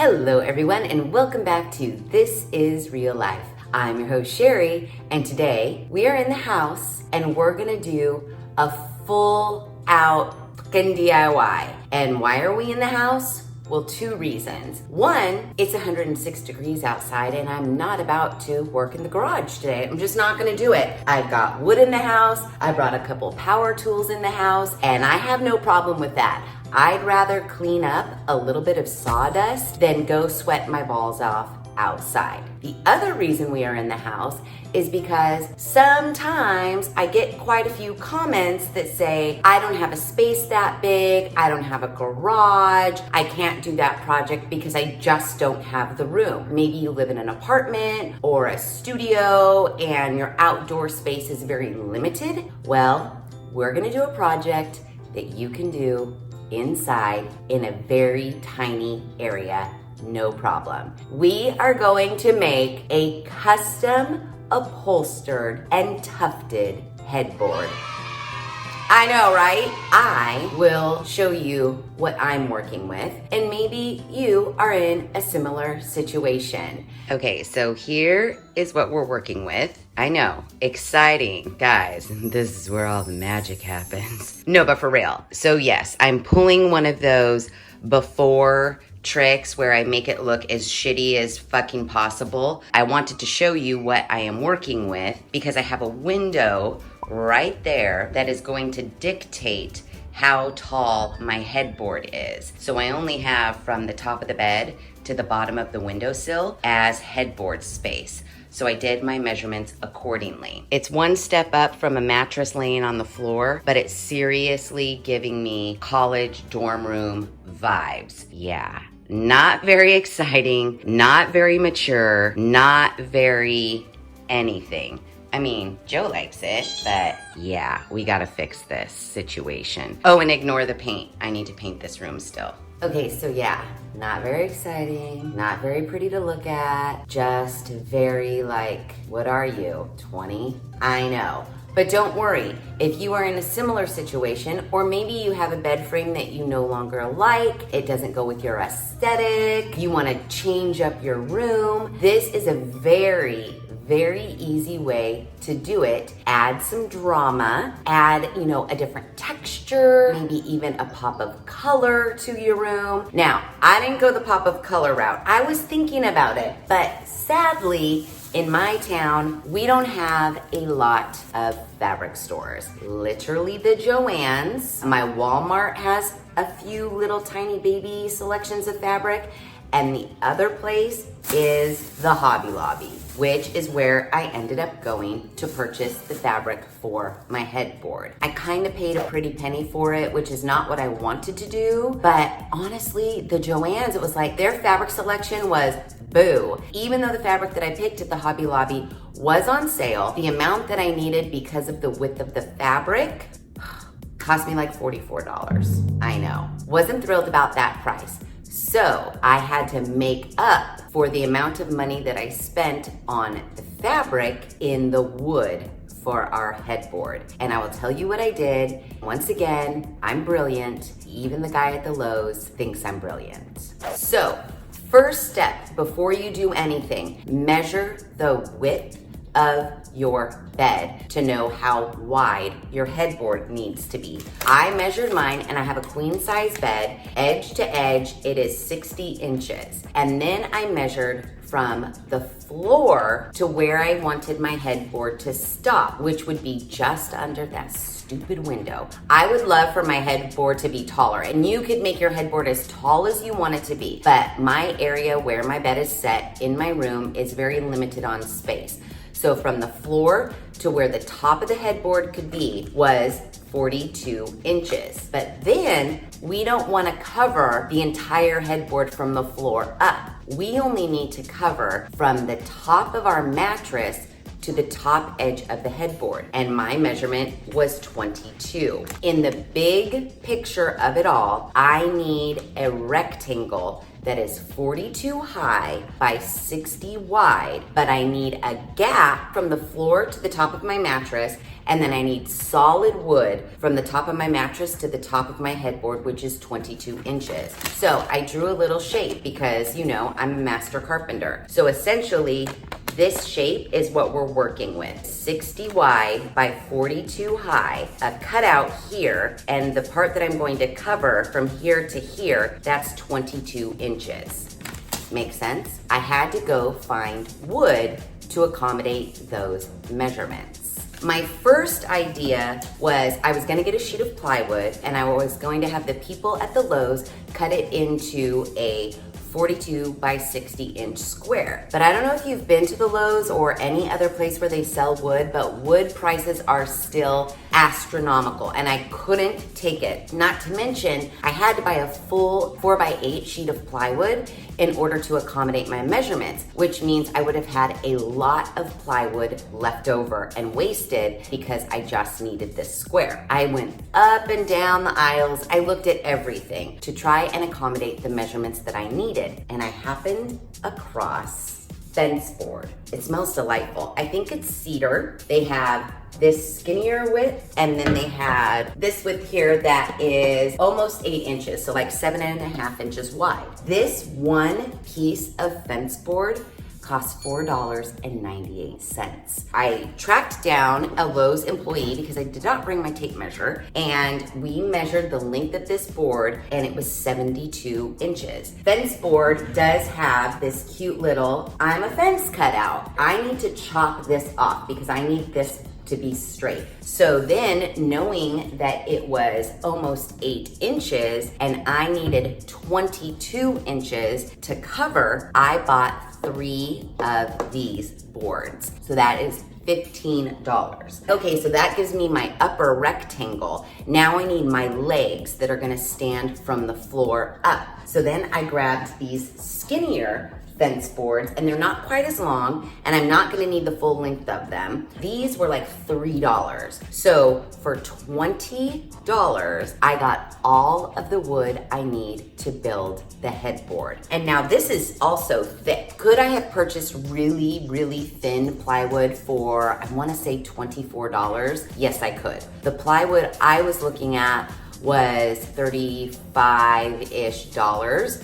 Hello everyone and welcome back to This Is Real Life. I'm your host Sheri and today we are in the house and we're gonna do a full out fucking DIY. And why are we in the house? Well, two reasons. One, it's 106 degrees outside and I'm not about to work in the garage today. I'm just not gonna do it. I've got wood in the house, I brought a couple power tools in the house, and I have no problem with that. I'd rather clean up a little bit of sawdust than go sweat my balls off outside. The other reason we are in the house is because sometimes I get quite a few comments that say, I don't have a space that big, I don't have a garage, I can't do that project because I just don't have the room. Maybe you live in an apartment or a studio and your outdoor space is very limited. Well, we're gonna do a project that you can do inside in a very tiny area, no problem. We are going to make a custom upholstered and tufted headboard. I know, right? I will show you what I'm working with, and maybe you are in a similar situation. Okay, so here is what we're working with. I know, exciting. Guys, this is where all the magic happens. No, but for real. So yes, I'm pulling one of those before tricks where I make it look as shitty as fucking possible. I wanted to show you what I am working with because I have a window right there that is going to dictate how tall my headboard is. So I only have from the top of the bed to the bottom of the windowsill as headboard space. So I did my measurements accordingly. It's one step up from a mattress laying on the floor, but it's seriously giving me college dorm room vibes. Yeah, not very exciting, not very mature, not very anything. I mean, Joe likes it, but yeah, we gotta fix this situation. Oh, and ignore the paint. I need to paint this room still. Okay, so yeah, not very exciting, not very pretty to look at, just very like, what are you, 20? I know. But don't worry, if you are in a similar situation, or maybe you have a bed frame that you no longer like, it doesn't go with your aesthetic, you wanna change up your room, this is a very easy way to do it. Add some drama, add, a different texture, maybe even a pop of color to your room. Now, I didn't go the pop of color route. I was thinking about it, but sadly, in my town, we don't have a lot of fabric stores. Literally the Joann's. My Walmart has a few little tiny baby selections of fabric, and the other place is the Hobby Lobby, which is where I ended up going to purchase the fabric for my headboard. I kind of paid a pretty penny for it, which is not what I wanted to do, but honestly, the Joann's, it was like their fabric selection was boo. Even though the fabric that I picked at the Hobby Lobby was on sale, the amount that I needed because of the width of the fabric cost me like $44. I know, wasn't thrilled about that price. So I had to make up for the amount of money that I spent on the fabric in the wood for our headboard. And I will tell you what I did. Once again, I'm brilliant. Even the guy at the Lowe's thinks I'm brilliant. So first step before you do anything, measure the width of your bed to know how wide your headboard needs to be. I measured mine and I have a queen size bed, edge to edge, it is 60 inches. And then I measured from the floor to where I wanted my headboard to stop, which would be just under that stupid window. I would love for my headboard to be taller, and you could make your headboard as tall as you want it to be, but my area where my bed is set in my room is very limited on space. So from the floor to where the top of the headboard could be was 42 inches. But then we don't want to cover the entire headboard from the floor up. We only need to cover from the top of our mattress to the top edge of the headboard, and my measurement was 22. In the big picture of it all, I need a rectangle that is 42 high by 60 wide, but I need a gap from the floor to the top of my mattress, and then I need solid wood from the top of my mattress to the top of my headboard, which is 22 inches. So I drew a little shape because, you know, I'm a master carpenter. So essentially, this shape is what we're working with. 60 wide by 42 high, a cutout here, and the part that I'm going to cover from here to here, that's 22 inches. Make sense? I had to go find wood to accommodate those measurements. My first idea was I was gonna get a sheet of plywood and I was going to have the people at the Lowe's cut it into a 42 by 60 inch square. But I don't know if you've been to the Lowe's or any other place where they sell wood, but wood prices are still astronomical and I couldn't take it. Not to mention, I had to buy a full 4 by 8 sheet of plywood in order to accommodate my measurements, which means I would have had a lot of plywood left over and wasted because I just needed this square. I went up and down the aisles. I looked at everything to try and accommodate the measurements that I needed. And I happened across fence board. It smells delightful. I think it's cedar. They have this skinnier width, and then they have this width here that is almost 8 inches, so like 7.5 inches wide. This one piece of fence board cost $4.98. I tracked down a Lowe's employee because I did not bring my tape measure, and we measured the length of this board and it was 72 inches. Fence board does have this cute little, I'm a fence cutout. I need to chop this off because I need this to be straight. So then, knowing that it was almost 8 inches and I needed 22 inches to cover, I bought 3 of these boards. So that is $15. Okay, so that gives me my upper rectangle. Now I need my legs that are gonna stand from the floor up. So then I grabbed these skinnier fence boards, and they're not quite as long, and I'm not gonna need the full length of them. These were like $3. So for $20, I got all of the wood I need to build the headboard. And now this is also thick. Could I have purchased really, really thin plywood for, I wanna say $24? Yes, I could. The plywood I was looking at was $35-ish,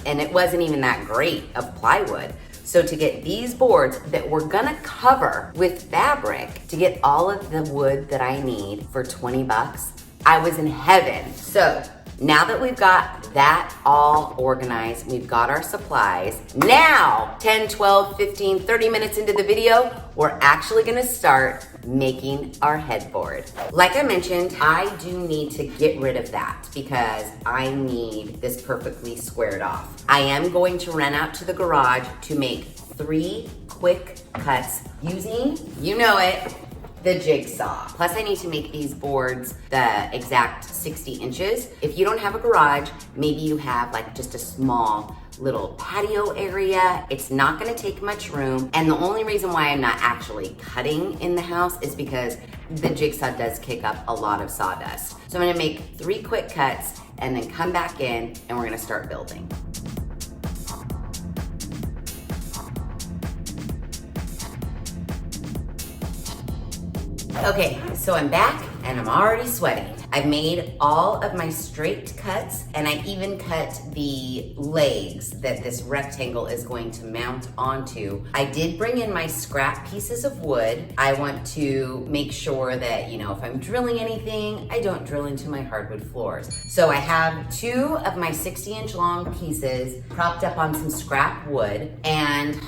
and it wasn't even that great of plywood. So to get these boards that we're gonna cover with fabric, to get all of the wood that I need for 20 bucks, I was in heaven. So now that we've got that all organized, we've got our supplies, now 10, 12, 15, 30 minutes into the video, we're actually gonna start making our headboard. Like I mentioned, I do need to get rid of that because I need this perfectly squared off. I am going to run out to the garage to make 3 quick cuts using, you know it, the jigsaw. Plus I need to make these boards the exact 60 inches. If you don't have a garage, maybe you have like just a small little patio area. It's not gonna take much room. And the only reason why I'm not actually cutting in the house is because the jigsaw does kick up a lot of sawdust. So I'm gonna make 3 quick cuts and then come back in and we're gonna start building. Okay, so I'm back and I'm already sweating. I've made all of my straight cuts and I even cut the legs that this rectangle is going to mount onto. I did bring in my scrap pieces of wood. I want to make sure that, you know, if I'm drilling anything, I don't drill into my hardwood floors. So I have 2 of my 60-inch long pieces propped up on some scrap wood, and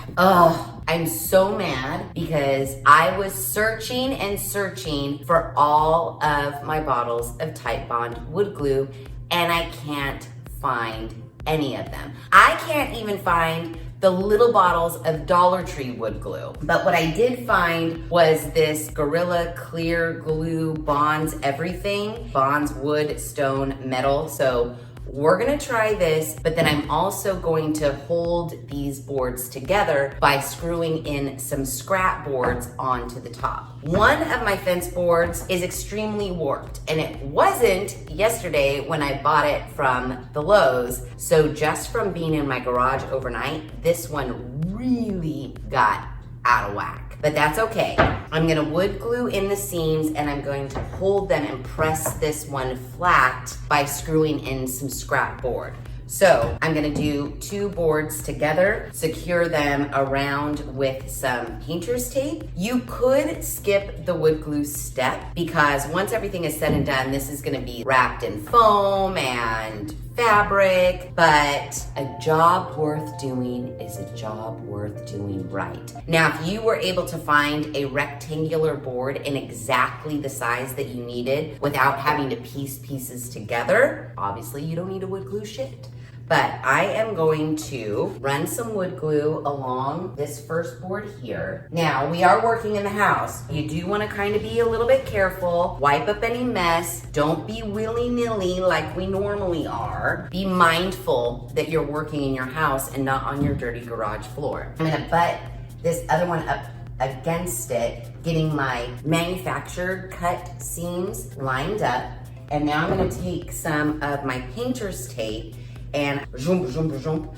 I'm so mad because I was searching and searching for all of my bottles of Type Bond wood glue and I can't find any of them. I can't even find the little bottles of Dollar Tree wood glue. But what I did find was this Gorilla Clear Glue Bonds Everything. Bonds wood, stone, metal. So we're gonna try this, but then I'm also going to hold these boards together by screwing in some scrap boards onto the top. One of my fence boards is extremely warped, and it wasn't yesterday when I bought it from the Lowe's. So just from being in my garage overnight, this one really got out of whack. But that's okay. I'm gonna wood glue in the seams, and I'm going to hold them and press this one flat by screwing in some scrap board. So I'm gonna do 2 boards together, secure them around with some painter's tape. You could skip the wood glue step because once everything is said and done, this is gonna be wrapped in foam and fabric, but a job worth doing is a job worth doing right. Now, if you were able to find a rectangular board in exactly the size that you needed without having to piece pieces together, obviously you don't need to wood glue shit. But I am going to run some wood glue along this first board here. Now, we are working in the house. You do want to kind of be a little bit careful. Wipe up any mess. Don't be willy-nilly like we normally are. Be mindful that you're working in your house and not on your dirty garage floor. I'm gonna butt this other one up against it, getting my manufactured cut seams lined up. And now I'm gonna take some of my painter's tape and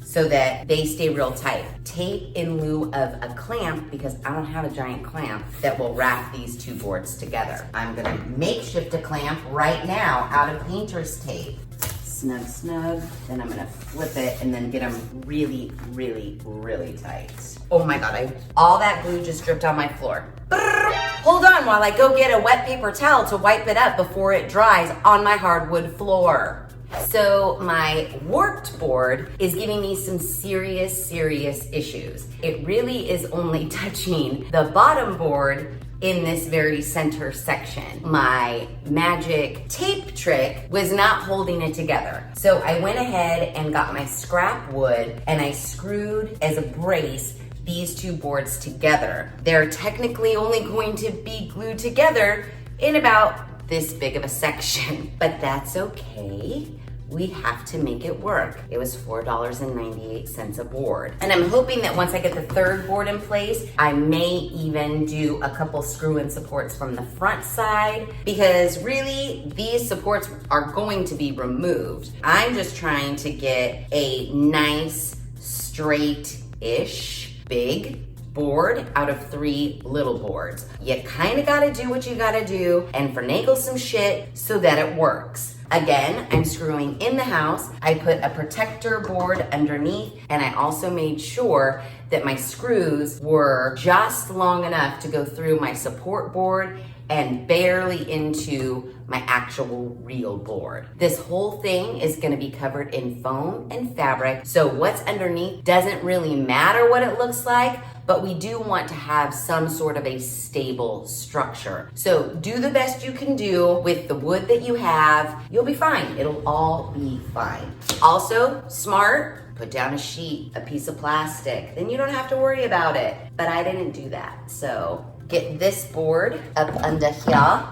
so that they stay real tight. Tape in lieu of a clamp because I don't have a giant clamp that will wrap these 2 boards together. I'm gonna makeshift a clamp right now out of painter's tape. Snug, snug. Then I'm gonna flip it and then get them really, really, really tight. Oh my God, all that glue just dripped on my floor. Hold on while I go get a wet paper towel to wipe it up before it dries on my hardwood floor. So my warped board is giving me some serious issues. It really is only touching the bottom board in this very center section. My magic tape trick was not holding it together. So I went ahead and got my scrap wood and I screwed as a brace these 2 boards together. They're technically only going to be glued together in about this big of a section, but that's okay. We have to make it work. It was $4.98 a board. And I'm hoping that once I get the 3rd board in place, I may even do a couple screw-in supports from the front side because really these supports are going to be removed. I'm just trying to get a nice, straight-ish, big board out of 3 little boards. You kind of gotta do what you gotta do and finagle some shit so that it works. Again, I'm screwing in the house. I put a protector board underneath, and I also made sure that my screws were just long enough to go through my support board and barely into my actual real board. This whole thing is gonna be covered in foam and fabric, so what's underneath doesn't really matter what it looks like, but we do want to have some sort of a stable structure. So do the best you can do with the wood that you have. You'll be fine. It'll all be fine. Also, smart, put down a sheet, a piece of plastic. Then you don't have to worry about it. But I didn't do that. So get this board up under here.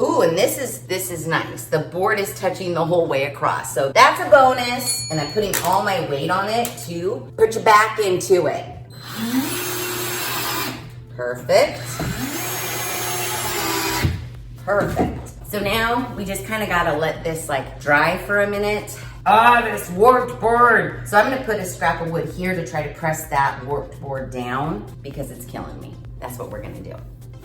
Ooh, and this is nice. The board is touching the whole way across. So that's a bonus. And I'm putting all my weight on it too. Put your back into it. Perfect. Perfect. So now we just kind of gotta let this like dry for a minute. This warped board. So I'm gonna put a scrap of wood here to try to press that warped board down because it's killing me. That's what we're gonna do.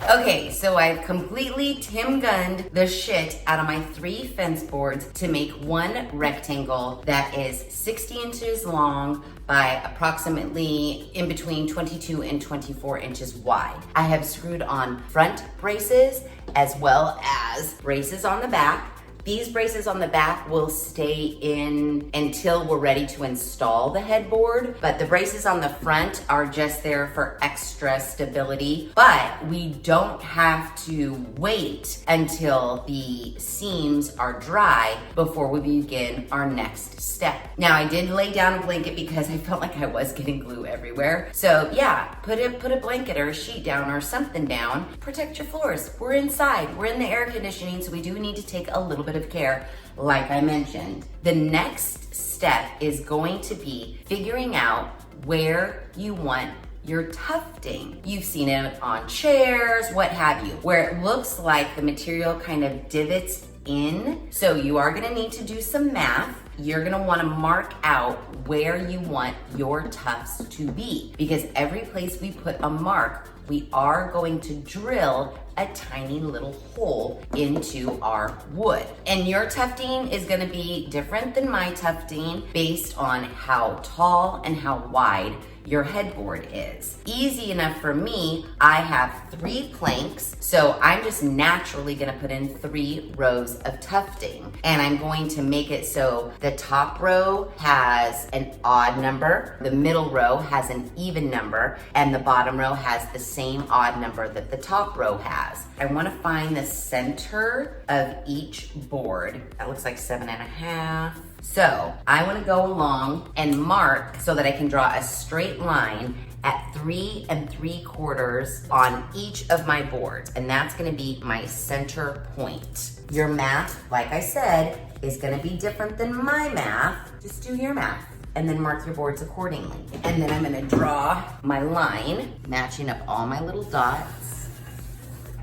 Okay, so I've completely Tim Gunned the shit out of my 3 fence boards to make one rectangle that is 60 inches long by approximately in between 22 and 24 inches wide. I have screwed on front braces as well as braces on the back. These braces on the back will stay in until we're ready to install the headboard, but the braces on the front are just there for extra stability. But we don't have to wait until the seams are dry before we begin our next step. Now, I did lay down a blanket because I felt like I was getting glue everywhere. So yeah, put a blanket or a sheet down or something down. Protect your floors. We're inside. We're in the air conditioning, so we do need to take a little bit bit of care, like I mentioned. The next step is going to be figuring out where you want your tufting. You've seen it on chairs, what have you, where it looks like the material kind of divots in. So you are gonna need to do some math. You're gonna wanna mark out where you want your tufts to be, because every place we put a mark, we are going to drill a tiny little hole into our wood. And your tufting is gonna be different than my tufting based on how tall and how wide your headboard is. Easy enough for me, I have 3 planks, so I'm just naturally gonna put in 3 rows of tufting. And I'm going to make it so the top row has an odd number, the middle row has an even number, and the bottom row has the same odd number that the top row has. I wanna find the center of each board. That looks like 7.5. So I wanna go along and mark so that I can draw a straight line at 3 3/4 on each of my boards. And that's gonna be my center point. Your math, like I said, is gonna be different than my math. Just do your math and then mark your boards accordingly. And then I'm gonna draw my line, matching up all my little dots.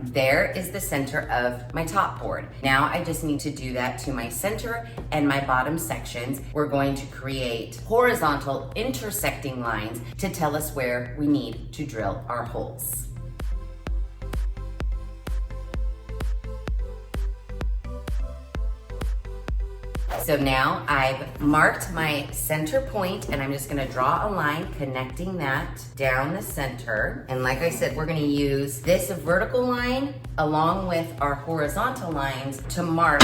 There is the center of my top board. Now I just need to do that to my center and my bottom sections. We're going to create horizontal intersecting lines to tell us where we need to drill our holes. So now I've marked my center point, and I'm just gonna draw a line connecting that down the center. And like I said, we're gonna use this vertical line along with our horizontal lines to mark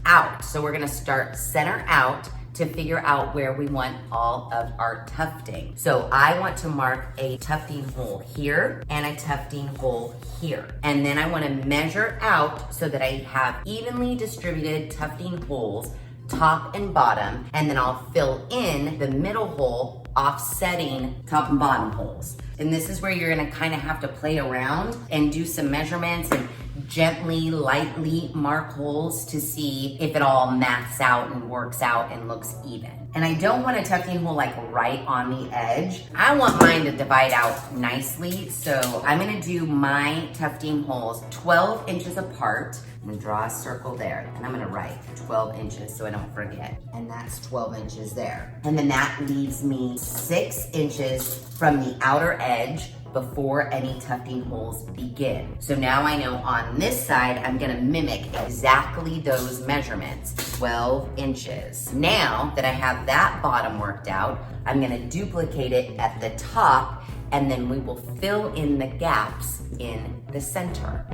out. So we're gonna start center out to figure out where we want all of our tufting. So I want to mark a tufting hole here and a tufting hole here. And then I wanna measure out so that I have evenly distributed tufting holes, top and bottom, and then I'll fill in the middle hole, offsetting top and bottom holes. And this is where you're gonna kind of have to play around and do some measurements and gently, lightly mark holes to see if it all maths out and works out and looks even. And I don't want a tufting hole like right on the edge. I want mine to divide out nicely, so I'm gonna do my tufting holes 12 inches apart. I'm gonna draw a circle there, and I'm gonna write 12 inches so I don't forget. And that's 12 inches there. And then that leaves me 6 inches from the outer edge before any tufting holes begin. So now I know on this side, I'm gonna mimic exactly those measurements, 12 inches. Now that I have that bottom worked out, I'm gonna duplicate it at the top, and then we will fill in the gaps in the center.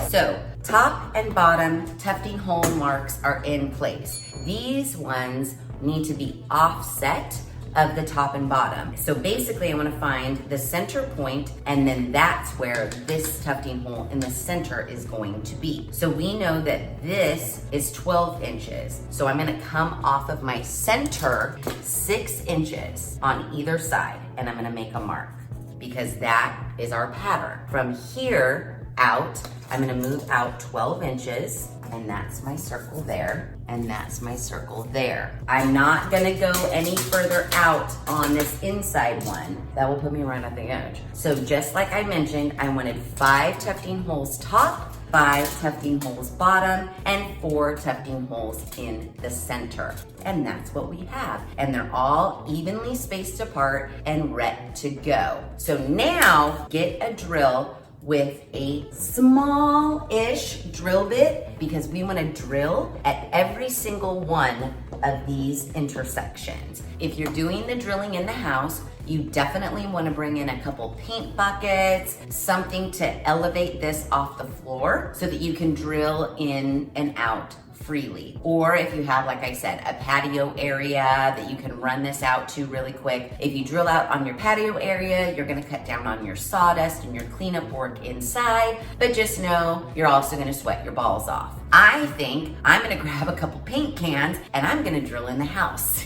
So top and bottom tufting hole marks are in place. These ones need to be offset of the top and bottom. So basically I want to find the center point, and then that's where this tufting hole in the center is going to be. So we know that this is 12 inches. So I'm going to come off of my center 6 inches on either side, and I'm going to make a mark because that is our pattern. From here out, I'm gonna move out 12 inches, and that's my circle there, and that's my circle there. I'm not gonna go any further out on this inside one. That will put me right at the edge. So just like I mentioned, I wanted 5 tufting holes top, 5 tufting holes bottom, and 4 tufting holes in the center. And that's what we have. And they're all evenly spaced apart and ready to go. So now get a drill with a small-ish drill bit, because we want to drill at every single one of these intersections. If you're doing the drilling in the house, you definitely want to bring in a couple paint buckets, something to elevate this off the floor so that you can drill in and out freely. Or if you have, like I said, a patio area that you can run this out to really quick. If you drill out on your patio area, you're gonna cut down on your sawdust and your cleanup work inside, but just know you're also gonna sweat your balls off. I think I'm gonna grab a couple paint cans and I'm gonna drill in the house.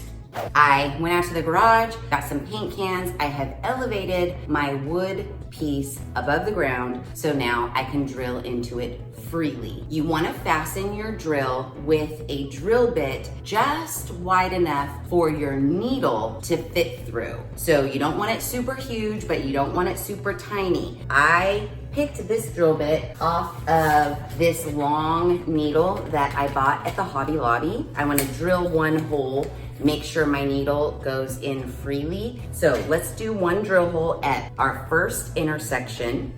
I went out to the garage, got some paint cans. I have elevated my wood piece above the ground, so now I can drill into it freely. You want to fasten your drill with a drill bit just wide enough for your needle to fit through. So you don't want it super huge, but you don't want it super tiny. I picked this drill bit off of this long needle that I bought at the Hobby Lobby. I want to drill one hole, make sure my needle goes in freely. So let's do one drill hole at our first intersection.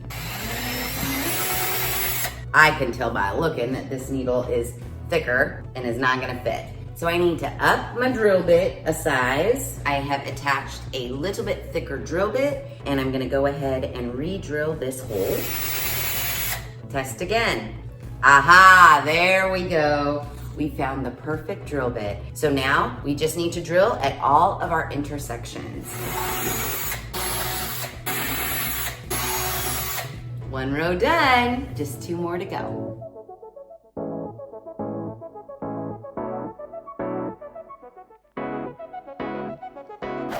I can tell by looking that this needle is thicker and is not gonna fit. So I need to up my drill bit a size. I have attached a little bit thicker drill bit, and I'm gonna go ahead and re-drill this hole. Test again. Aha, there we go. We found the perfect drill bit. So now we just need to drill at all of our intersections. One row done, just 2 more to go.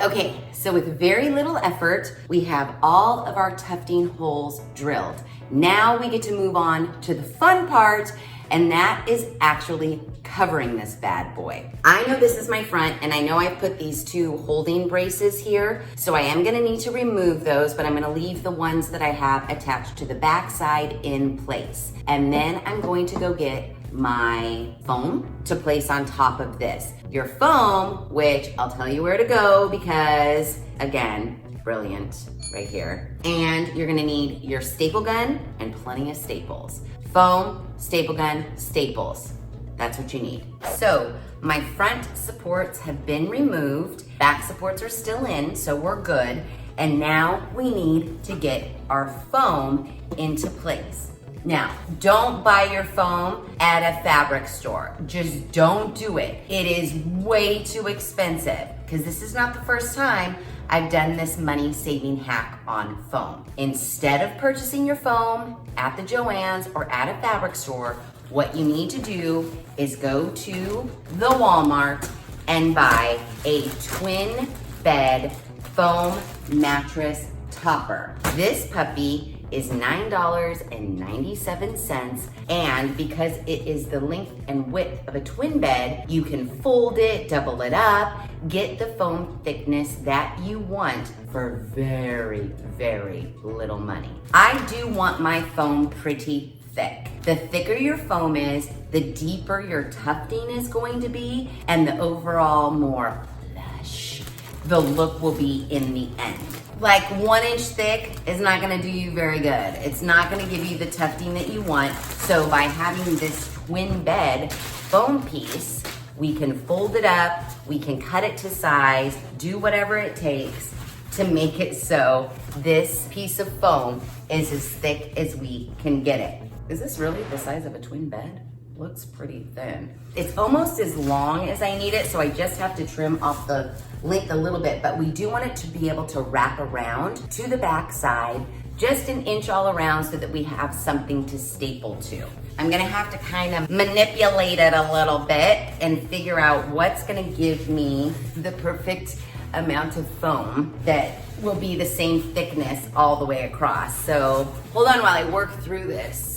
Okay, so with very little effort, we have all of our tufting holes drilled. Now we get to move on to the fun part, and that is actually covering this bad boy. I know this is my front, and I know I've put these 2 holding braces here, so I am gonna need to remove those, but I'm gonna leave the ones that I have attached to the back side in place. And then I'm going to go get my foam to place on top of this. Your foam, which I'll tell you where to go because, again, brilliant right here. And you're gonna need your staple gun and plenty of staples. Foam, staple gun, staples. That's what you need. So my front supports have been removed. Back supports are still in, so we're good. And now we need to get our foam into place. Now, don't buy your foam at a fabric store. Just don't do it. It is way too expensive because this is not the first time I've done this money-saving hack on foam. Instead of purchasing your foam at the Joann's or at a fabric store, what you need to do is go to the Walmart and buy a twin bed foam mattress topper. This puppy is $9.97, and because it is the length and width of a twin bed, you can fold it, double it up, get the foam thickness that you want for very, very little money. I do want my foam pretty thick. The thicker your foam is, the deeper your tufting is going to be, and the overall more plush the look will be in the end. Like 1 inch thick is not gonna do you very good. It's not gonna give you the tufting that you want. So by having this twin bed foam piece, we can fold it up, we can cut it to size, do whatever it takes to make it so this piece of foam is as thick as we can get it. Is this really the size of a twin bed? Looks pretty thin. It's almost as long as I need it, so I just have to trim off the length a little bit, but we do want it to be able to wrap around to the back side, just 1 inch all around so that we have something to staple to. I'm gonna have to kind of manipulate it a little bit and figure out what's gonna give me the perfect amount of foam that will be the same thickness all the way across. So hold on while I work through this.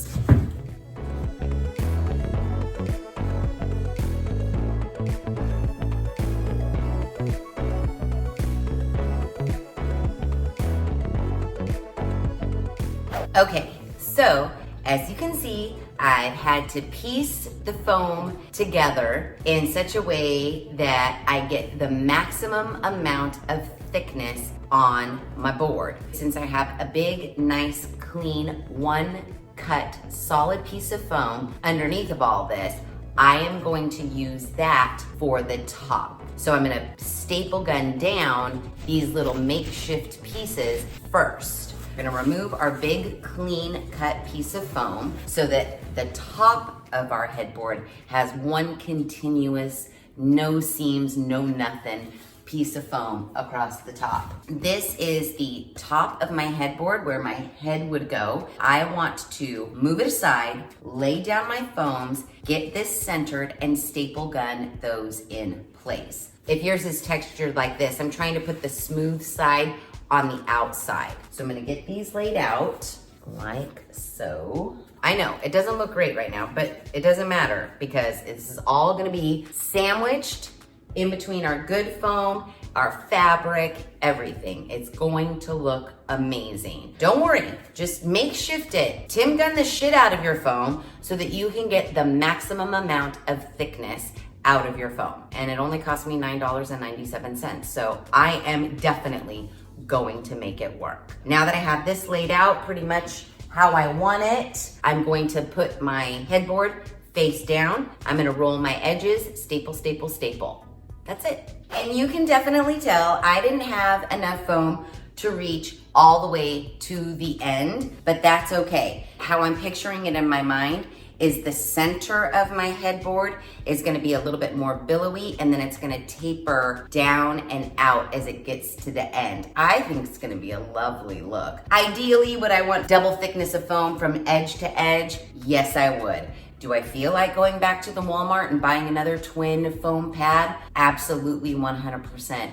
Okay, so as you can see, I've had to piece the foam together in such a way that I get the maximum amount of thickness on my board. Since I have a big, nice, clean, 1 cut, solid piece of foam underneath of all this, I am going to use that for the top. So I'm gonna staple gun down these little makeshift pieces first. We're gonna remove our big, clean cut piece of foam so that the top of our headboard has 1 continuous, no seams, no nothing piece of foam across the top. This is the top of my headboard where my head would go. I want to move it aside, lay down my foams, get this centered, and staple gun those in place. If yours is textured like this, I'm trying to put the smooth side on the outside. So I'm gonna get these laid out like so. I know, it doesn't look great right now, but it doesn't matter because this is all gonna be sandwiched in between our good foam, our fabric, everything. It's going to look amazing. Don't worry, just makeshift it. Tim gun the shit out of your foam so that you can get the maximum amount of thickness out of your foam. And it only cost me $9.97. So I am definitely going to make it work. Now that I have this laid out pretty much how I want it, I'm going to put my headboard face down. I'm gonna roll my edges, staple, staple, staple. That's it. And you can definitely tell I didn't have enough foam to reach all the way to the end, but that's okay. How I'm picturing it in my mind is the center of my headboard is gonna be a little bit more billowy, and then it's gonna taper down and out as it gets to the end. I think it's gonna be a lovely look. Ideally, would I want double thickness of foam from edge to edge? Yes, I would. Do I feel like going back to the Walmart and buying another twin foam pad? Absolutely 100%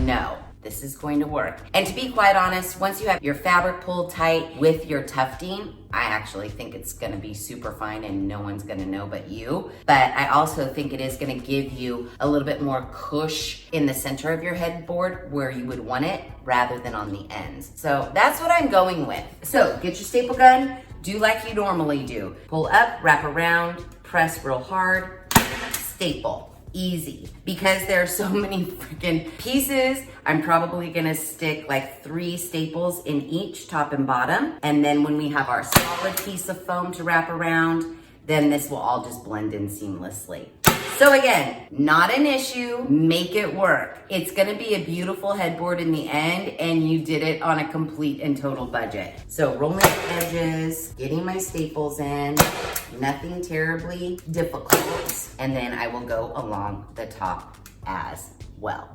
no. This is going to work. And to be quite honest, once you have your fabric pulled tight with your tufting, I actually think it's gonna be super fine and no one's gonna know but you. But I also think it is gonna give you a little bit more cush in the center of your headboard where you would want it rather than on the ends. So that's what I'm going with. So get your staple gun, do like you normally do. Pull up, wrap around, press real hard, staple. Easy. Because there are so many freaking pieces, I'm probably gonna stick like 3 staples in each, top and bottom. And then when we have our solid piece of foam to wrap around, then this will all just blend in seamlessly. So again, not an issue, make it work. It's gonna be a beautiful headboard in the end, and you did it on a complete and total budget. So rolling the edges, getting my staples in, nothing terribly difficult, and then I will go along the top as well.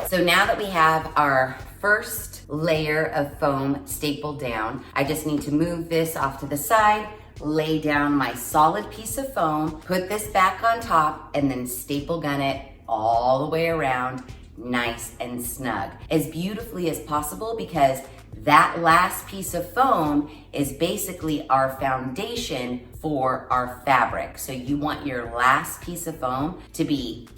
So now that we have our first layer of foam stapled down, I just need to move this off to the side, lay down my solid piece of foam, put this back on top, and then staple gun it all the way around, nice and snug. As beautifully as possible, because that last piece of foam is basically our foundation for our fabric. So you want your last piece of foam to be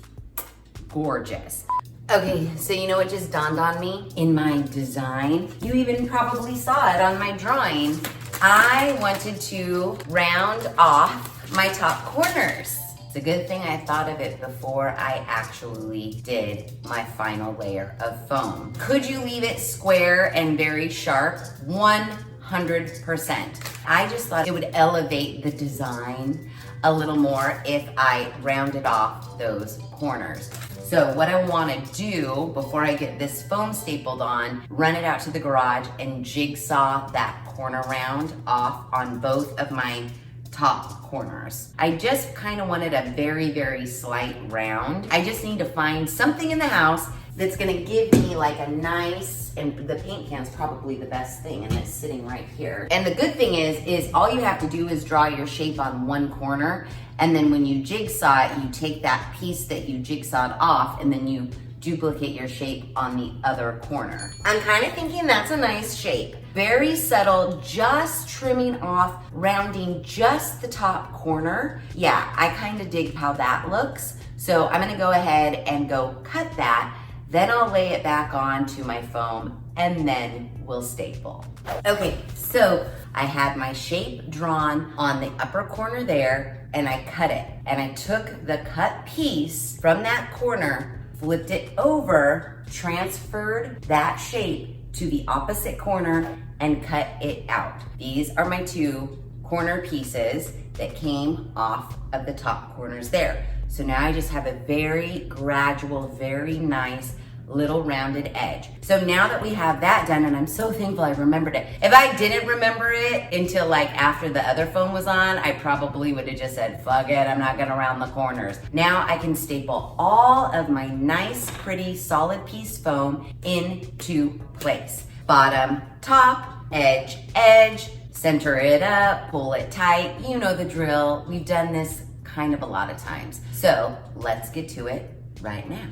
gorgeous. Okay, so you know what just dawned on me in my design? You even probably saw it on my drawing. I wanted to round off my top corners. It's a good thing I thought of it before I actually did my final layer of foam. Could you leave it square and very sharp? 100%. I just thought it would elevate the design a little more if I rounded off those corners. So what I wanna do before I get this foam stapled on, run it out to the garage and jigsaw that corner round off on both of my top corners. I just kind of wanted a very, very slight round. I just need to find something in the house that's gonna give me like a nice, and the paint can's probably the best thing, and it's sitting right here. And the good thing is all you have to do is draw your shape on one corner, and then when you jigsaw it, you take that piece that you jigsawed off, and then you duplicate your shape on the other corner. I'm kind of thinking that's a nice shape. Very subtle, just trimming off, rounding just the top corner. Yeah, I kind of dig how that looks. So I'm gonna go ahead and go cut that. Then I'll lay it back onto my foam, and then we'll staple. Okay, so I had my shape drawn on the upper corner there, and I cut it. And I took the cut piece from that corner, flipped it over, transferred that shape to the opposite corner, and cut it out. These are my 2 corner pieces that came off of the top corners there. So now I just have a very gradual, very nice little rounded edge. So now that we have that done, and I'm so thankful I remembered it. If I didn't remember it until like after the other foam was on, I probably would have just said, fuck it, I'm not gonna round the corners. Now I can staple all of my nice, pretty, solid piece foam into place. Bottom, top, edge, edge, center it up, pull it tight. You know the drill. We've done this kind of a lot of times. So let's get to it right now.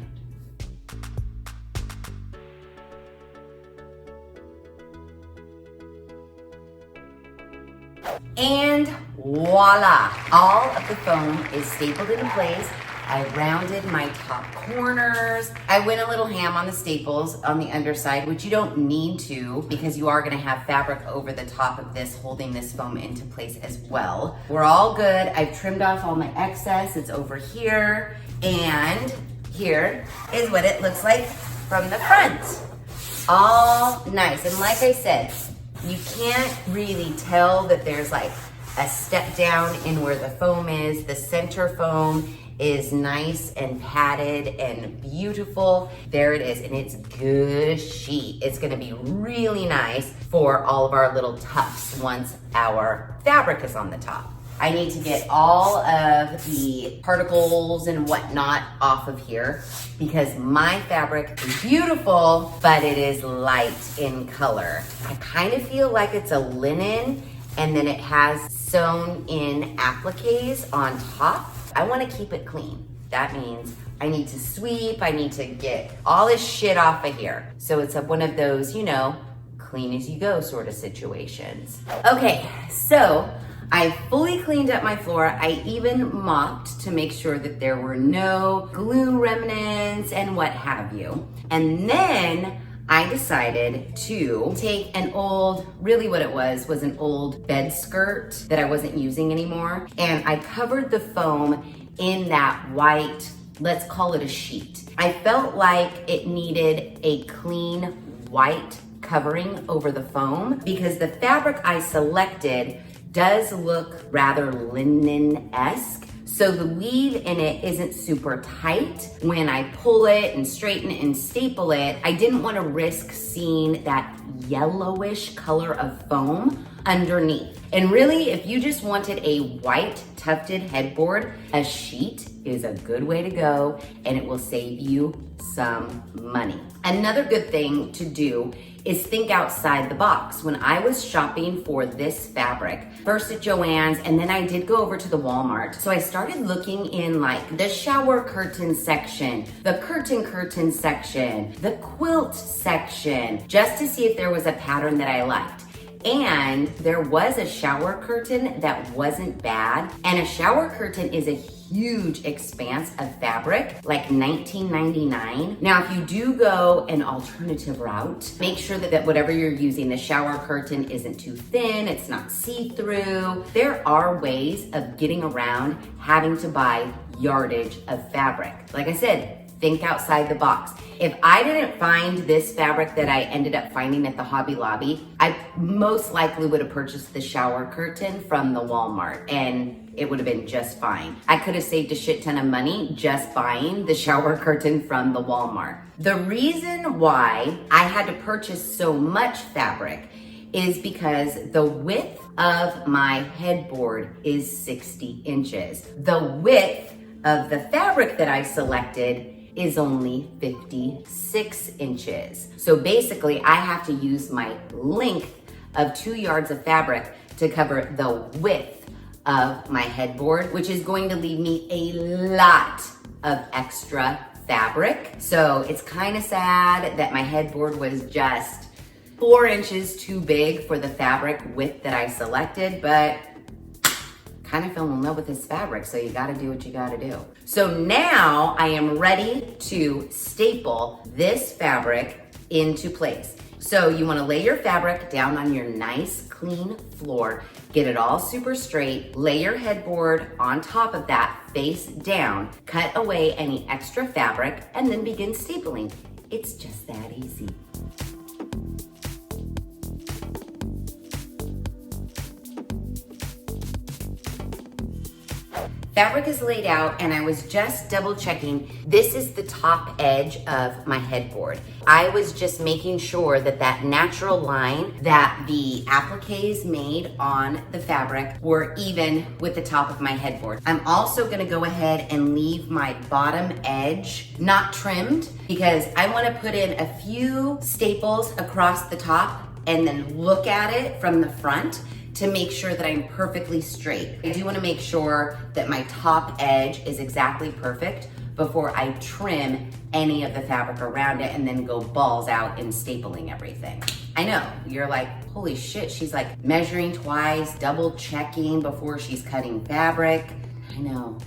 And voila, all of the foam is stapled into place. I rounded my top corners. I went a little ham on the staples on the underside, which you don't need to because you are gonna have fabric over the top of this, holding this foam into place as well. We're all good. I've trimmed off all my excess. It's over here. And here is what it looks like from the front. All nice. And like I said, you can't really tell that there's like a step down in where the foam is. The center foam is nice and padded and beautiful. There it is, and it's gushy. It's gonna be really nice for all of our little tufts once our fabric is on the top. I need to get all of the particles and whatnot off of here because my fabric is beautiful, but it is light in color. I kind of feel like it's a linen and then it has sewn in appliques on top. I want to keep it clean. That means I need to sweep, I need to get all this shit off of here. So it's one of those, you know, clean as you go sort of situations. Okay, so I fully cleaned up my floor. I even mopped to make sure that there were no glue remnants and what have you. And then I decided to take an old, really what it was an old bed skirt that I wasn't using anymore. And I covered the foam in that white, let's call it a sheet. I felt like it needed a clean white covering over the foam because the fabric I selected does look rather linen-esque. So the weave in it isn't super tight. When I pull it and straighten it and staple it, I didn't want to risk seeing that yellowish color of foam underneath. And really, if you just wanted a white tufted headboard, a sheet is a good way to go and it will save you some money. Another good thing to do is think outside the box. When I was shopping for this fabric, first at Joann's, and then I did go over to the Walmart. So I started looking in like the shower curtain section, the curtain section, the quilt section, just to see if there was a pattern that I liked. And there was a shower curtain that wasn't bad. And a shower curtain is a huge expanse of fabric, like $19.99. Now, if you do go an alternative route, make sure that whatever you're using, the shower curtain isn't too thin, it's not see-through. There are ways of getting around having to buy yardage of fabric. Like I said, think outside the box. If I didn't find this fabric that I ended up finding at the Hobby Lobby, I most likely would have purchased the shower curtain from the Walmart and it would have been just fine. I could have saved a shit ton of money just buying the shower curtain from the Walmart. The reason why I had to purchase so much fabric is because the width of my headboard is 60 inches. The width of the fabric that I selected is only 56 inches. So basically I have to use my length of 2 yards of fabric to cover the width of my headboard, which is going to leave me a lot of extra fabric. So it's kind of sad that my headboard was just 4 inches too big for the fabric width that I selected, but kind of fell in love with this fabric, so you gotta do what you gotta do. So now I am ready to staple this fabric into place. So you wanna lay your fabric down on your nice clean floor, get it all super straight, lay your headboard on top of that face down, cut away any extra fabric, and then begin stapling. It's just that easy. Fabric is laid out and I was just double checking. This is the top edge of my headboard. I was just making sure that that natural line that the appliques made on the fabric were even with the top of my headboard. I'm also gonna go ahead and leave my bottom edge not trimmed because I wanna put in a few staples across the top and then look at it from the front to make sure that I'm perfectly straight. I do wanna make sure that my top edge is exactly perfect before I trim any of the fabric around it and then go balls out in stapling everything. I know, you're like, holy shit, she's like measuring twice, double checking before she's cutting fabric. I know,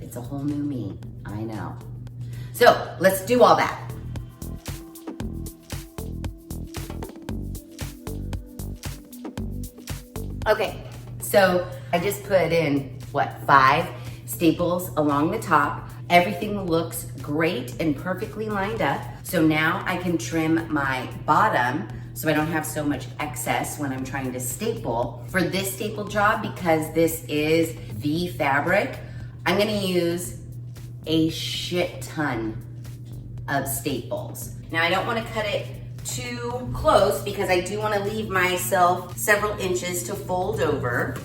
it's a whole new me, I know. So let's do all that. Okay, so I just put in, 5 staples along the top. Everything looks great and perfectly lined up. So now I can trim my bottom so I don't have so much excess when I'm trying to staple. For this staple job, because this is the fabric, I'm gonna use a shit ton of staples. Now I don't wanna cut it too close because I do wanna leave myself several inches to fold over.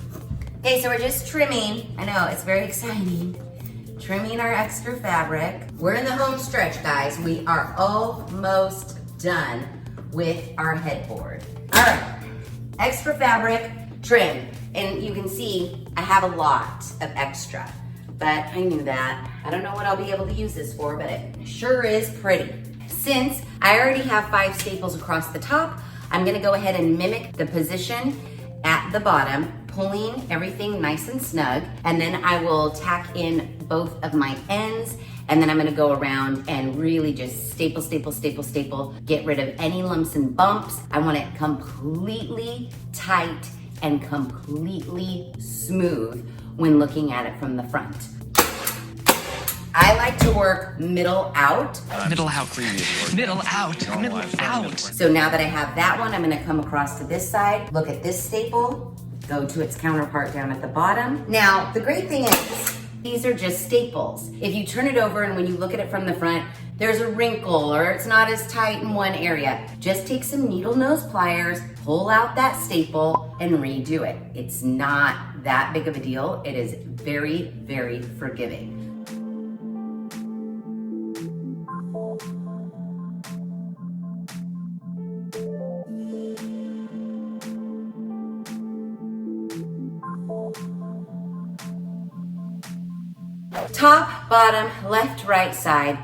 Okay, so we're just trimming. I know, it's very exciting. Trimming our extra fabric. We're in the home stretch, guys. We are almost done with our headboard. All right, extra fabric, trim. And you can see I have a lot of extra, but I knew that. I don't know what I'll be able to use this for, but it sure is pretty. Since I already have 5 staples across the top, I'm gonna go ahead and mimic the position at the bottom, pulling everything nice and snug, and then I will tack in both of my ends, and then I'm gonna go around and really just staple, staple, staple, staple, get rid of any lumps and bumps. I want it completely tight and completely smooth when looking at it from the front. I like to work middle out. Middle out. Middle out. Middle out. So now that I have that one, I'm gonna come across to this side, look at this staple, go to its counterpart down at the bottom. Now, the great thing is, these are just staples. If you turn it over and when you look at it from the front, there's a wrinkle or it's not as tight in one area, just take some needle nose pliers, pull out that staple and redo it. It's not that big of a deal. It is very, very forgiving. Top, bottom, left, right side,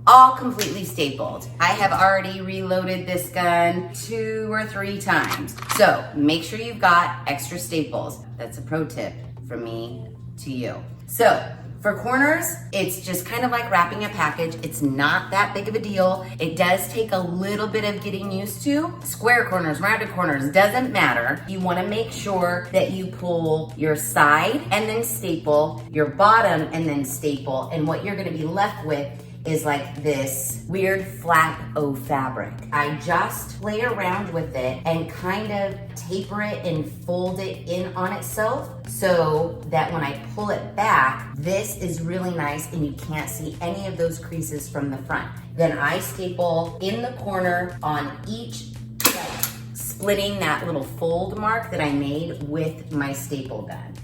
all completely stapled. I have already reloaded this gun 2 or 3 times. So make sure you've got extra staples. That's a pro tip from me to you. So for corners, it's just kind of like wrapping a package. It's not that big of a deal. It does take a little bit of getting used to. Square corners, rounded corners, doesn't matter. You wanna make sure that you pull your side and then staple, your bottom and then staple, and what you're gonna be left with is like this weird flat O fabric. I just play around with it and kind of taper it and fold it in on itself so that when I pull it back, this is really nice and you can't see any of those creases from the front. Then I staple in the corner on each side, splitting that little fold mark that I made with my staple gun.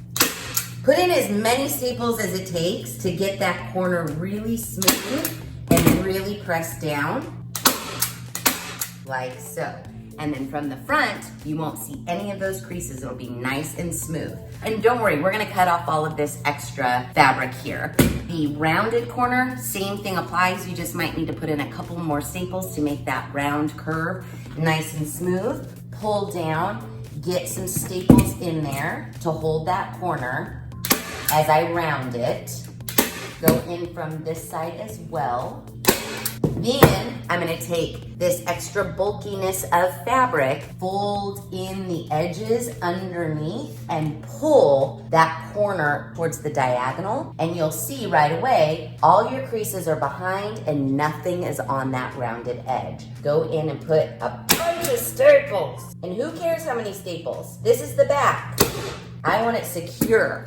Put in as many staples as it takes to get that corner really smooth and really pressed down, like so. And then from the front, you won't see any of those creases. It'll be nice and smooth. And don't worry, we're gonna cut off all of this extra fabric here. The rounded corner, same thing applies. You just might need to put in a couple more staples to make that round curve nice and smooth. Pull down, get some staples in there to hold that corner. As I round it, go in from this side as well. Then I'm gonna take this extra bulkiness of fabric, fold in the edges underneath and pull that corner towards the diagonal. And you'll see right away, all your creases are behind and nothing is on that rounded edge. Go in and put a bunch of staples. And who cares how many staples? This is the back. I want it secure.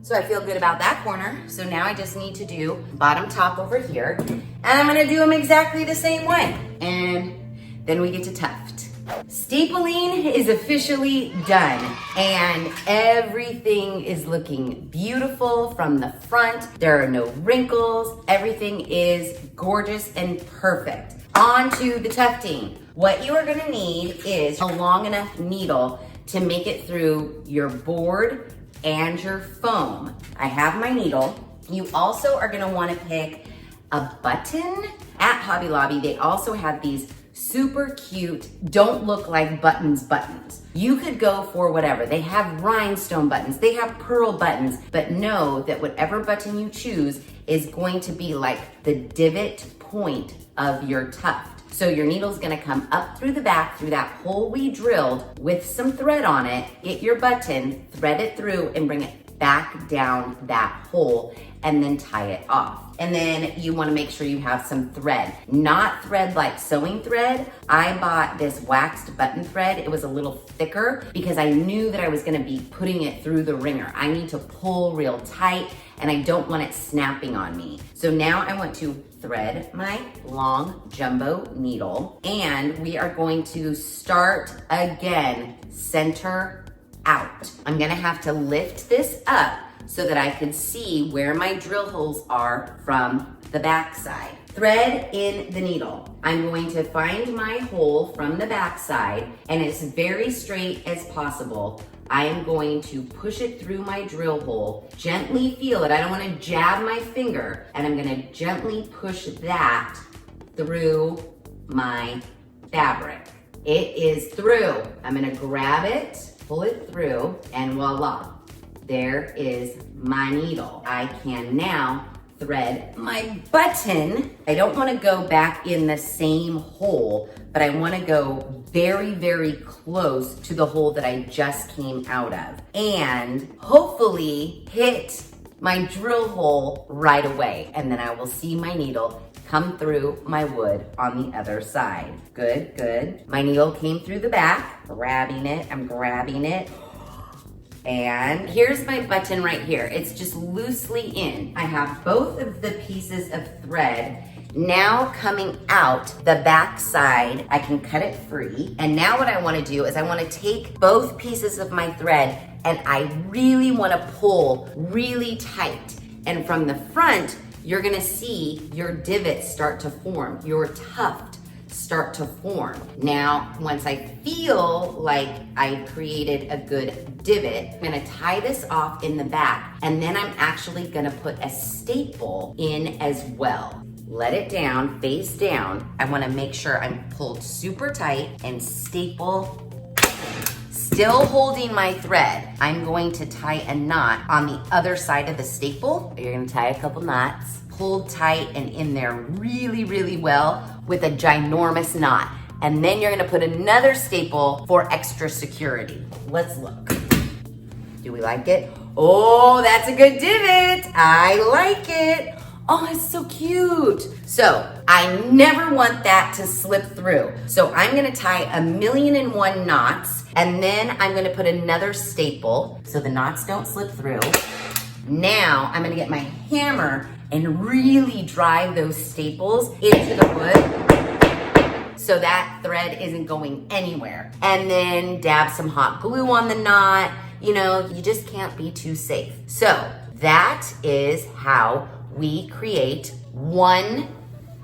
So I feel good about that corner. So now I just need to do bottom top over here. And I'm gonna do them exactly the same way. And then we get to tuft. Stapling is officially done and everything is looking beautiful from the front. There are no wrinkles. Everything is gorgeous and perfect. On to the tufting. What you are gonna need is a long enough needle to make it through your board and your foam. I have my needle. You also are gonna wanna pick a button. At Hobby Lobby, they also have these super cute, don't look like buttons. You could go for whatever. They have rhinestone buttons, they have pearl buttons, but know that whatever button you choose is going to be like the divot point of your tuft. So your needle's gonna come up through the back, through that hole we drilled with some thread on it, get your button, thread it through and bring it back down that hole and then tie it off. And then you wanna make sure you have some thread, not thread like sewing thread. I bought this waxed button thread. It was a little thicker because I knew that I was gonna be putting it through the wringer. I need to pull real tight and I don't want it snapping on me. So now I want to thread my long jumbo needle and we are going to start again, center out. I'm gonna have to lift this up so that I can see where my drill holes are from the back side. Thread in the needle. I'm going to find my hole from the back side and it's very straight as possible. I am going to push it through my drill hole, gently feel it. I don't wanna jab my finger, and I'm gonna gently push that through my fabric. It is through. I'm gonna grab it, pull it through, and voila, there is my needle. I can now thread my button. I don't wanna go back in the same hole, but I wanna go very, very close to the hole that I just came out of. And hopefully hit my drill hole right away. And then I will see my needle come through my wood on the other side. Good, good. My needle came through the back, grabbing it, I'm grabbing it. And here's my button right here. It's just loosely in. I have both of the pieces of thread now coming out the back side. I can cut it free. And now what I wanna do is I wanna take both pieces of my thread and I really wanna pull really tight. And from the front, you're gonna see your divot start to form, your tuft start to form. Now, once I feel like I created a good divot, I'm gonna tie this off in the back, and then I'm actually gonna put a staple in as well. Let it down, face down. I wanna make sure I'm pulled super tight and staple, still holding my thread. I'm going to tie a knot on the other side of the staple. You're gonna tie a couple knots, pulled tight and in there really, really well with a ginormous knot. And then you're gonna put another staple for extra security. Let's look. Do we like it? Oh, that's a good divot. I like it. Oh, it's so cute. So I never want that to slip through. So I'm gonna tie 1,000,001 knots and then I'm gonna put another staple so the knots don't slip through. Now I'm gonna get my hammer and really drive those staples into the wood so that thread isn't going anywhere. And then dab some hot glue on the knot. You know, you just can't be too safe. So that is how we create one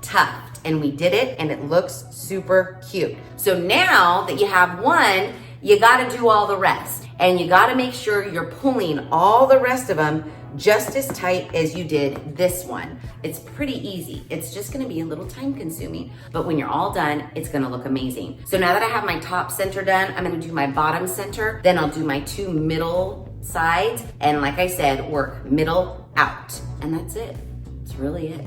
tuft. And we did it and it looks super cute. So now that you have one, you gotta do all the rest. And you gotta make sure you're pulling all the rest of them just as tight as you did this one. It's pretty easy. It's just gonna be a little time consuming, but when you're all done, it's gonna look amazing. So now that I have my top center done, I'm gonna do my bottom center, then I'll do my 2 middle sides, and like I said, work middle out. And that's it. That's really it.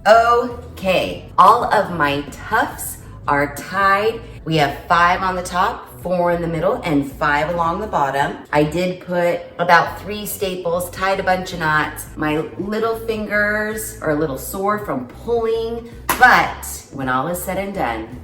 Okay, all of my tufts are tied. We have 5 on the top, 4 in the middle, and 5 along the bottom. I did put about 3 staples, tied a bunch of knots. My little fingers are a little sore from pulling, but when all is said and done,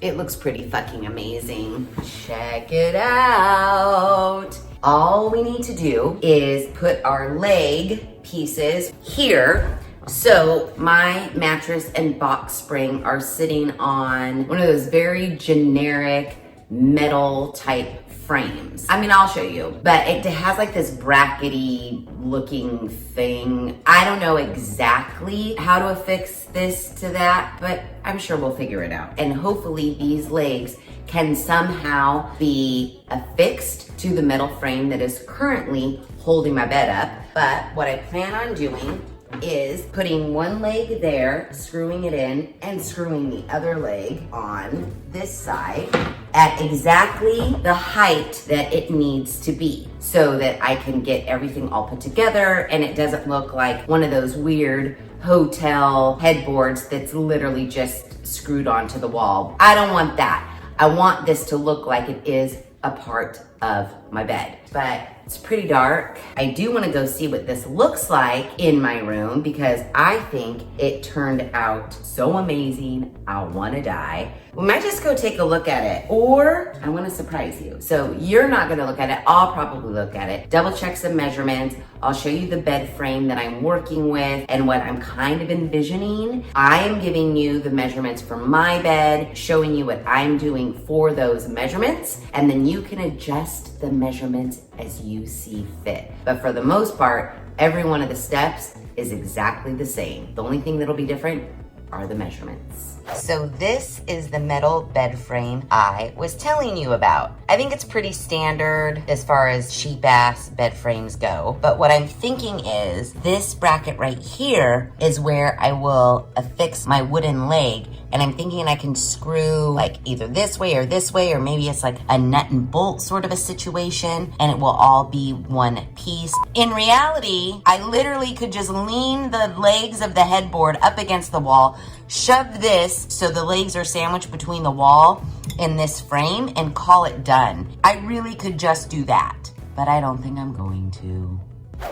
it looks pretty fucking amazing. Check it out. All we need to do is put our leg pieces here. So my mattress and box spring are sitting on one of those very generic metal type frames. I mean, I'll show you, but it has like this brackety looking thing. I don't know exactly how to affix this to that, but I'm sure we'll figure it out. And hopefully these legs can somehow be affixed to the metal frame that is currently holding my bed up. But what I plan on doing is putting one leg there, screwing it in, and screwing the other leg on this side at exactly the height that it needs to be, so that I can get everything all put together and it doesn't look like one of those weird hotel headboards that's literally just screwed onto the wall. I don't want that. I want this to look like it is a part of my bed. But it's pretty dark. I do want to go see what this looks like in my room because I think it turned out so amazing. I want to die. We might just go take a look at it, or I want to surprise you. So you're not going to look at it. I'll probably look at it, double check some measurements. I'll show you the bed frame that I'm working with and what I'm kind of envisioning. I am giving you the measurements for my bed, showing you what I'm doing for those measurements, and then you can adjust the measurements as you see fit. But for the most part, every one of the steps is exactly the same. The only thing that'll be different are the measurements. So this is the metal bed frame I was telling you about. I think it's pretty standard as far as cheap ass bed frames go. But what I'm thinking is this bracket right here is where I will affix my wooden leg. And I'm thinking I can screw like either this way, or maybe it's like a nut and bolt sort of a situation, and it will all be one piece. In reality, I literally could just lean the legs of the headboard up against the wall, shove this so the legs are sandwiched between the wall and this frame, and call it done. I really could just do that, but I don't think I'm going to.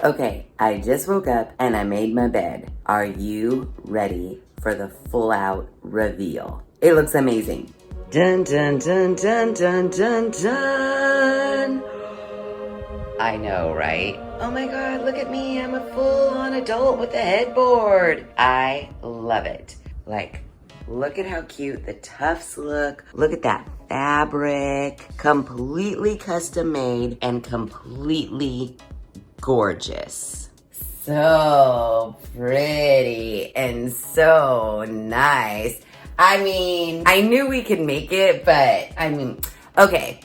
Okay, I just woke up and I made my bed. Are you ready for the full out reveal? It looks amazing. Dun dun dun dun dun dun dun. I know, right? Oh my God, look at me. I'm a full-on adult with a headboard. I love it. Like, look at how cute the tufts look. Look at that fabric. Completely custom made and completely gorgeous. So pretty and so nice. I mean, I knew we could make it, but I mean, okay,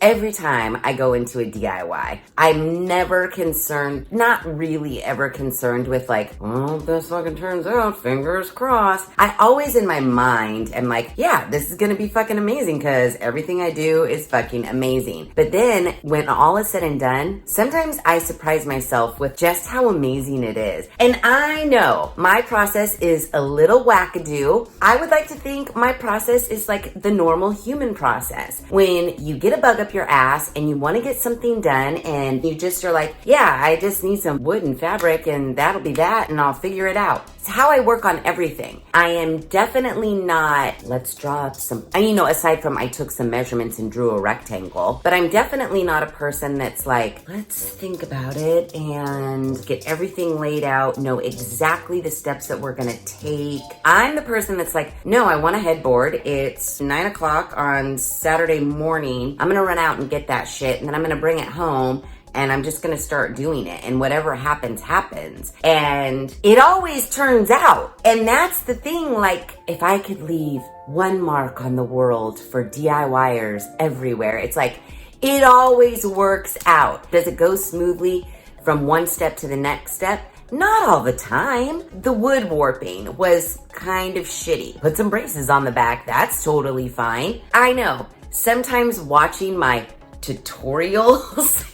every time I go into a DIY, I'm never concerned, not really ever concerned with like, oh, this fucking turns out, fingers crossed. I always in my mind am like, yeah, this is gonna be fucking amazing because everything I do is fucking amazing. But then when all is said and done, sometimes I surprise myself with just how amazing it is. And I know my process is a little wackadoo. I would like to think my process is like the normal human process. When you get a bug up your ass and you want to get something done and you just are like, yeah, I just need some wood and fabric and that'll be that and I'll figure it out. It's how I work on everything. I am definitely not, let's draw up some, aside from I took some measurements and drew a rectangle, but I'm definitely not a person that's like, let's think about it and get everything laid out, know exactly the steps that we're gonna take. I'm the person that's like, no, I want a headboard. It's 9 o'clock on Saturday morning. I'm gonna run out and get that shit and then I'm gonna bring it home and I'm just gonna start doing it and whatever happens, happens. And it always turns out. And that's the thing, like, if I could leave one mark on the world for DIYers everywhere, it's like, it always works out. Does it go smoothly from one step to the next step? Not all the time. The wood warping was kind of shitty. Put some braces on the back, that's totally fine. I know, sometimes watching my tutorials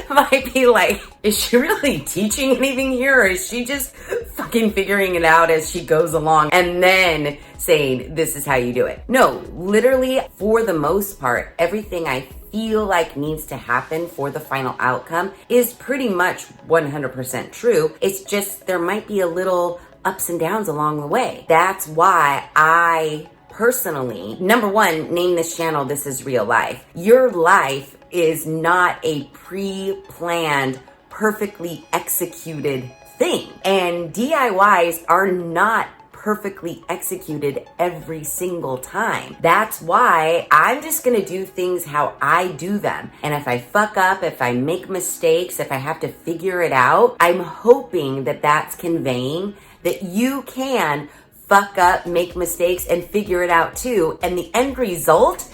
might be like, is she really teaching anything here, or is she just fucking figuring it out as she goes along and then saying, this is how you do it? No, literally, for the most part, everything I feel like needs to happen for the final outcome is pretty much 100% true. It's just there might be a little ups and downs along the way. That's why I personally, number one, name this channel This Is Real Life. Your life is not a pre-planned, perfectly executed thing. And DIYs are not perfectly executed every single time. That's why I'm just gonna do things how I do them. And if I fuck up, if I make mistakes, if I have to figure it out, I'm hoping that that's conveying that you can fuck up, make mistakes, and figure it out too. And the end result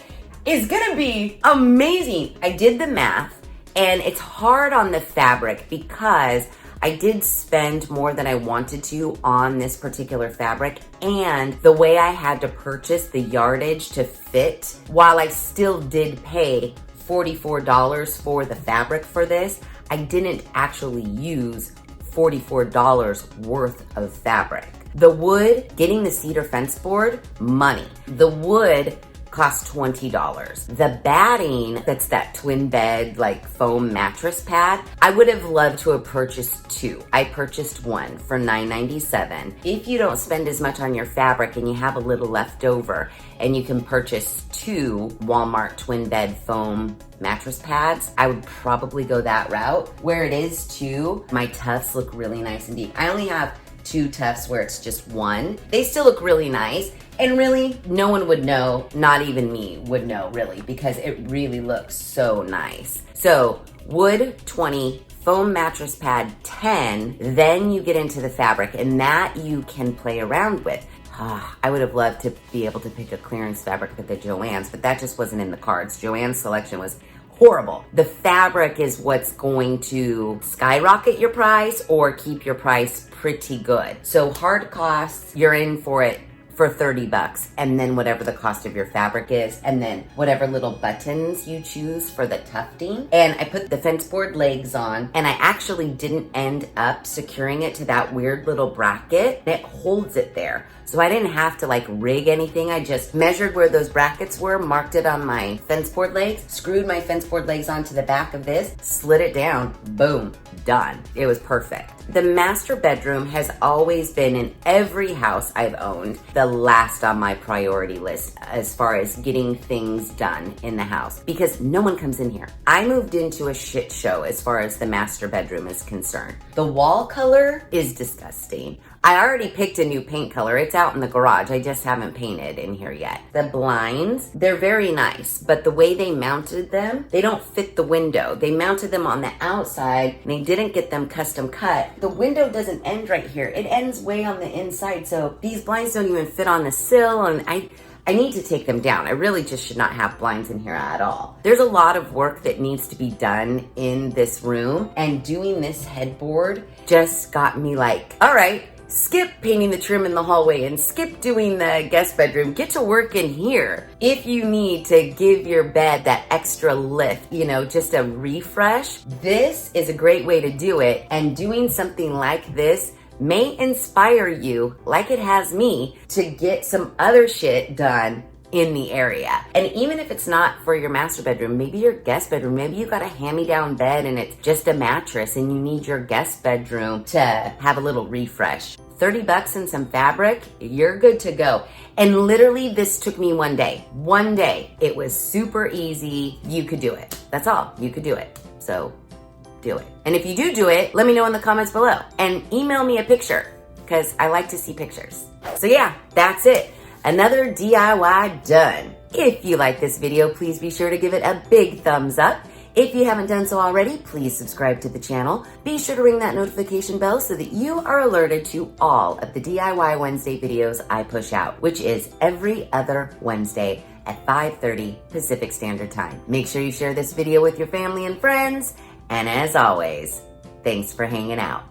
is gonna be amazing. I did the math, and it's hard on the fabric because I did spend more than I wanted to on this particular fabric, and the way I had to purchase the yardage to fit, while I still did pay $44 for the fabric for this, I didn't actually use $44 worth of fabric. The wood, getting the cedar fence board, money. The wood cost $20. The batting, that's that twin bed, like foam mattress pad, I would have loved to have purchased two. I purchased one for $9.97. If you don't spend as much on your fabric and you have a little left over, and you can purchase two Walmart twin bed foam mattress pads, I would probably go that route. Where it is too, my tufts look really nice and deep. I only have two tufts where it's just one. They still look really nice. And really, no one would know, not even me would know really, because it really looks so nice. So wood 20, foam mattress pad 10, then you get into the fabric, and that you can play around with. I would have loved to be able to pick a clearance fabric at the Joann's, but that just wasn't in the cards. Joann's selection was horrible. The fabric is what's going to skyrocket your price or keep your price pretty good. So hard costs, you're in for it for $30, and then whatever the cost of your fabric is, and then whatever little buttons you choose for the tufting. And I put the fence board legs on, and I actually didn't end up securing it to that weird little bracket. It holds it there. So I didn't have to like rig anything. I just measured where those brackets were, marked it on my fence board legs, screwed my fence board legs onto the back of this, slid it down, boom, done. It was perfect. The master bedroom has always been, in every house I've owned, the last on my priority list as far as getting things done in the house, because no one comes in here. I moved into a shit show as far as the master bedroom is concerned. The wall color is disgusting. I already picked a new paint color. It's out in the garage. I just haven't painted in here yet. The blinds, they're very nice, but the way they mounted them, they don't fit the window. They mounted them on the outside, and they didn't get them custom cut. The window doesn't end right here. It ends way on the inside, so these blinds don't even fit on the sill, and I need to take them down. I really just should not have blinds in here at all. There's a lot of work that needs to be done in this room, and doing this headboard just got me like, all right, skip painting the trim in the hallway and skip doing the guest bedroom. Get to work in here. If you need to give your bed that extra lift, just a refresh, this is a great way to do it. And doing something like this may inspire you, like it has me, to get some other shit done in the area. And even if it's not for your master bedroom, maybe your guest bedroom, maybe you got a hand-me-down bed and it's just a mattress and you need your guest bedroom to have a little refresh. $30 and some fabric, you're good to go. And literally this took me one day. One day. It was super easy. You could do it. That's all. You could do it. So do it. And if you do it, let me know in the comments below and email me a picture, because I like to see pictures. So yeah, that's it. Another DIY done. If you like this video, please be sure to give it a big thumbs up. If you haven't done so already, please subscribe to the channel. Be sure to ring that notification bell so that you are alerted to all of the DIY Wednesday videos I push out, which is every other Wednesday at 5:30 Pacific Standard Time. Make sure you share this video with your family and friends. And as always, thanks for hanging out.